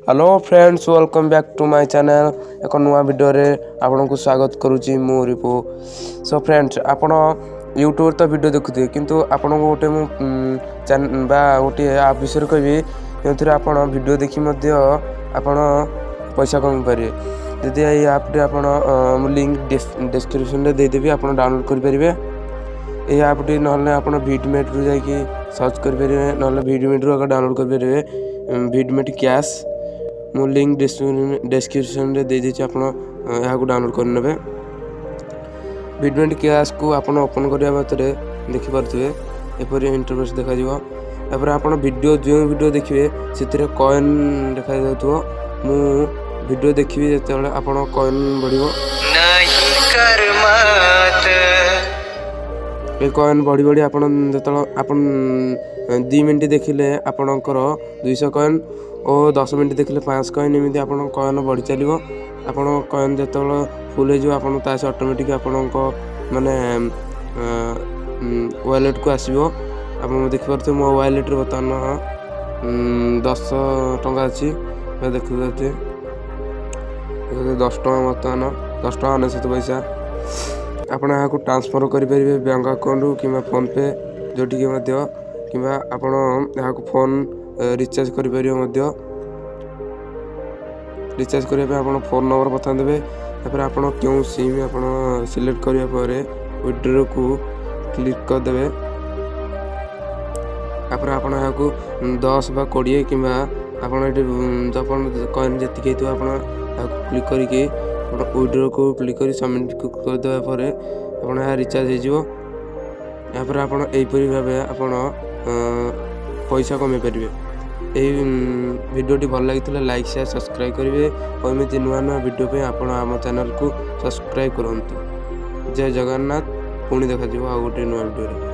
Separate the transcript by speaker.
Speaker 1: Hello friends, welcome back to my channel. एक नुआ video रे आपन को स्वागत करुच्ची मु रिपु। सो फ्रेंड्स, आपन यूट्यूब तो वीडियो देखुथे किंतु आपन को गोटे मु गोटे आप विषय कहबी जो आपन वीडियो देखि मध्य आपन पैसा कमाई पारे। यदि ये ऐप रे आपन लिंक डिस्क्रिप्शन रे दे देबी, आपन डाउनलोड कर परिबे। ये ऐप टी नहले आपन वीडमेट रु जाई कि सर्च कर परिबे, नहले वीडमेट रु डाउनलोड कर परिबे। वीडमेट कैश मु लिंक डिस्क्रिप्शन रे दे देछि, आपन यहाँ को डाउनलोड कर नेबे। वीडमेट कैश को आपन ओपन करिया मात्रे देखि परथिबे एपरि इंटरफेस देखा जिवो। एपर आपन वीडियो जो वीडियो देखिबे सेतिरे कॉइन देखा जाउथो। मु वीडियो देखिबे जेतेबेले आपन कॉइन बढ़िबो नहीं कर मत। ए कॉइन बढ़ी बढ़ी आपन जेतलो आपन 2 मिनिट देखिले आपनकर 200 कॉइन और 10 मिनिट देखिले 5 कॉइन। एमती आपन कॉइन बढ़ी चलिबो। आपन कॉइन जेतलो फुल हो आपन तासे ऑटोमेटिक आपन को माने वॉलेट को आसीबो। आपन देखि परथे मो वॉलेट रे बतन 10 टंका अछि। मैं देखु जाते 10 टंका बतन 10 टंका नसे तो पैसा आपन यहाँ को ट्रांसफर करि परिबे बैंक अकाउंट रु किबा फोन पे जोटी के मध्य किबा आपन यहाँ को फोन रिचार्ज करि परिबे मध्य। रिचार्ज करिया पे आपन फोन नंबर बता देबे। तापर आपन क्यों सिम आपन सिलेक्ट करिया परे विड्रॉ को क्लिक कर देबे। तापर आपन यहाँ को 10 बा 20 किबा आपन एटी जपन कॉइन जति के तो आपन क्लिक करि के विड्रॉ को क्लिक करी सबमिट कर देबा परे आपन यहाँ रिचार्ज हे जिवो। यहाँ पर आपन एई परि भाबे आपन पैसा कमे परिबे। এই ভিডিওটি ভাল লাগিলে লাইক शेयर सब्सक्राइब करेंगे और एमती नुआ नुआ वीडियो पे आपण आम चैनल को सब्सक्राइब करंतु। जय जगन्नाथ। पुणी देखा आ गोटे नुआ वीडियो।